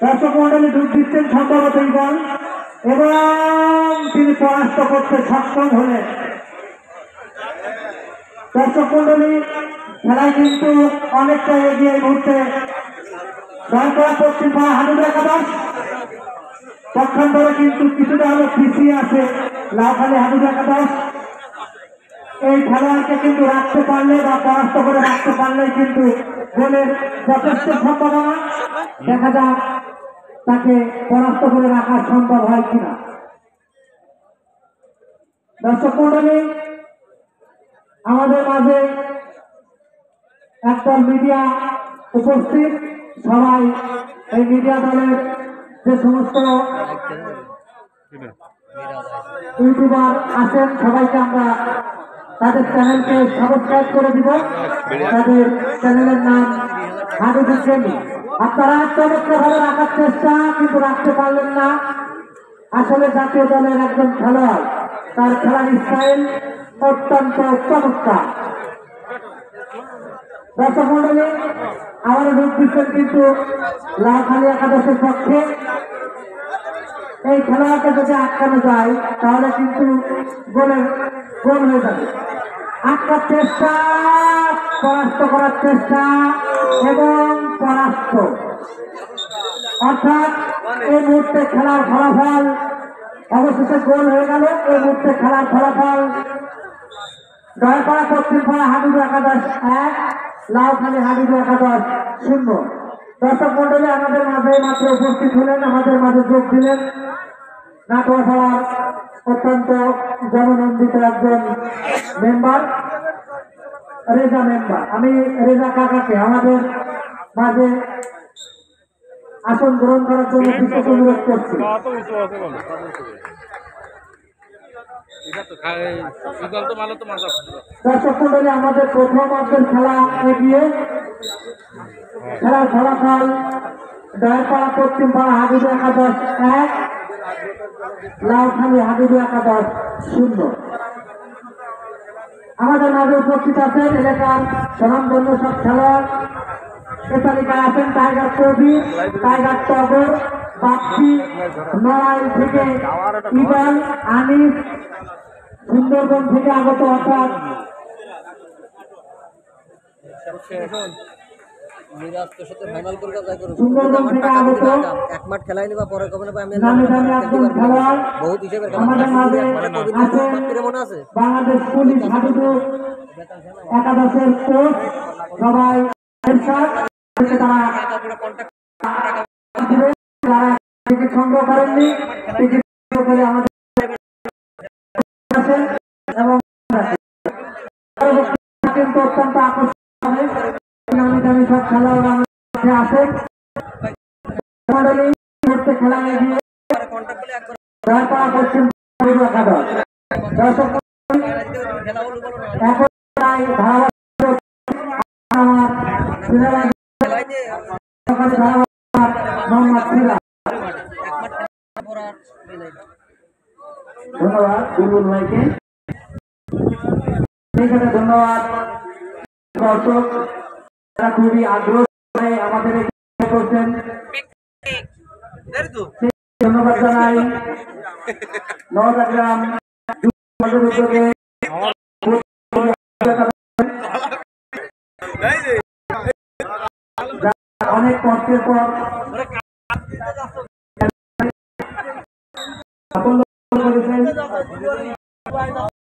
দর্শক মন্ডলী ডুব দিচ্ছেন সম্ভবত বল এবং তিনি পরাস্ত করতে সক্ষম হলেন। দর্শক মন্ডলী খেলায় কিন্তু অনেকটা এগিয়ে মুহূর্তে দলকলা পশ্চিম পাড়া হাডুর একাদশ পক্ষান্তরে কিন্তু কিছুটা হলো পিছিয়ে আছে লাউখালী হাডুর একাদশ। এই খেলোয়াড়কে কিন্তু রাখতে পারলে বা পরাস্ত করে রাখতে পারলে কিন্তু গোলের যথেষ্ট সম্ভাবনা। দেখা যাক তাকে পরাস্ত করে রাখা সম্ভব হয় কিনা। দর্শক মন্ডলী আমাদের মাঝে একদল মিডিয়া উপস্থিত, সবাই এই মিডিয়া দলের যে সমস্ত ইউটিউবার আছেন সবাইকে আমরা তাদের চ্যানেলকে সাবস্ক্রাইব করে দিব। তাদের চ্যানেলের নাম হাডু বিজ্ঞানী। আপনারা চমৎকারভাবে রাখার চেষ্টা কিন্তু রাখতে পারলেন না। আসলে জাতীয় দলের একজন খেলোয়াড়, তার খেলার স্টাইল অত্যন্ত চমৎকার। দর্শক মন্ডলী আমাদের রূপ দিচ্ছেন কিন্তু লাউখালী একাদশের পক্ষে। এই খেলোয়াড়কে যদি আটকানো যায় তাহলে কিন্তু গোল হয়ে যাবে। আটকার চেষ্টা, পরাস্ত করার চেষ্টা এবং পরাস্ত, অর্থাৎ এই মুহূর্তে খেলার ফলাফল অবশেষে গোল হয়ে গেল। এই মুহূর্তে খেলার ফলাফল দয়াপাড়া পশ্চিম পাড়া হাডুর একাদশ 1, লাউখালী হাডুর একাদশ 0। দর্শক মন্ডলী আমাদের মাঝে মাত্র উপস্থিত হলেন, আমাদের মাঝে যোগ দিলেন নাটোয়াপাড়ার অত্যন্ত জননন্দিত একজন মেম্বার রেজা মেম্বার। আমি রেজা কাকাকে আমাদের মাঝে আসন গ্রহণ করার জন্য বিশেষ অনুরোধ করছি। দর্শক মন্ডলী আমাদের প্রথম অর্ধের খেলা এগিয়ে, খেলার ফলাফল দয়াপাড়া পশ্চিম পাড়া হাডুর একাদশ 1, লাউখালী হাডুর একাদশ 0। আমাদের মাঝে উপস্থিত আছেন এলাকার স্বনামধন্য সব খেলোয়াড়। এ তালিকায় আছেন টাইগার কবি, টাইগার টগর, বাপ্পি, নড়াইল থেকে ইবাল, আনিস, সুন্দরবন থেকে আগত অর্থাৎ সুন্দরবন থেকে আগত এক মাঠ খেলাই নিবা পরে কবে আমি বহুত হিসেবে মনে আছে বাংলাদেশ পুলিশ হাডুডু একাদশের কোচ সবাই তারা টিকিট সংগ্রহ করেননি, টিকিট করে আমাদের এবং কিন্তু অত্যন্ত আকর্ষণীয় সব খেলোয়াড়রা আসেন। খেলা এগিয়ে দয়াপাড়া পশ্চিম একাদশ। দর্শক এখন প্রায় ধন্যবাদ বুলবুল ভাইকে, ধন্যবাদ দর্শক তারা খুবই আগ্রহ আমাদের করছেন, ধন্যবাদ জানাই। নওগাঁ উদ্যোগে অনেক কষ্টের পর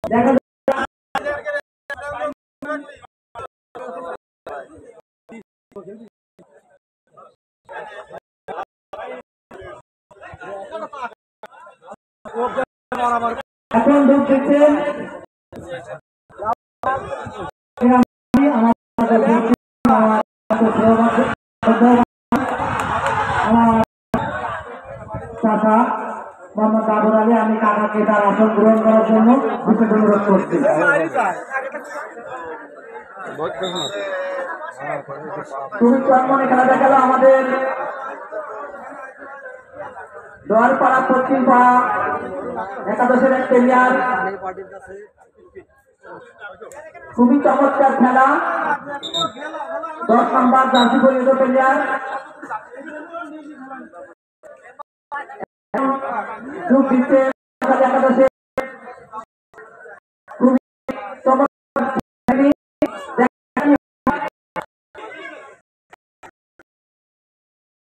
দেখা এখন ঢুক দিচ্ছেন চাচা মোহাম্মদ আবুল আলী। আমি কাকাকে তার আসন গ্রহণ করার জন্য বিশেষ অনুরোধ করছি। তুমি চন্মনে খেলা দেখা গেল আমাদের দয়াপাড়া পশ্চিম পাড়া একাদশের এক প্লেয়ার, খুবই চমৎকার খেলা। 10 নম্বর জার্সি পরিহিত প্লেয়ার যোগ দিতে একাদশে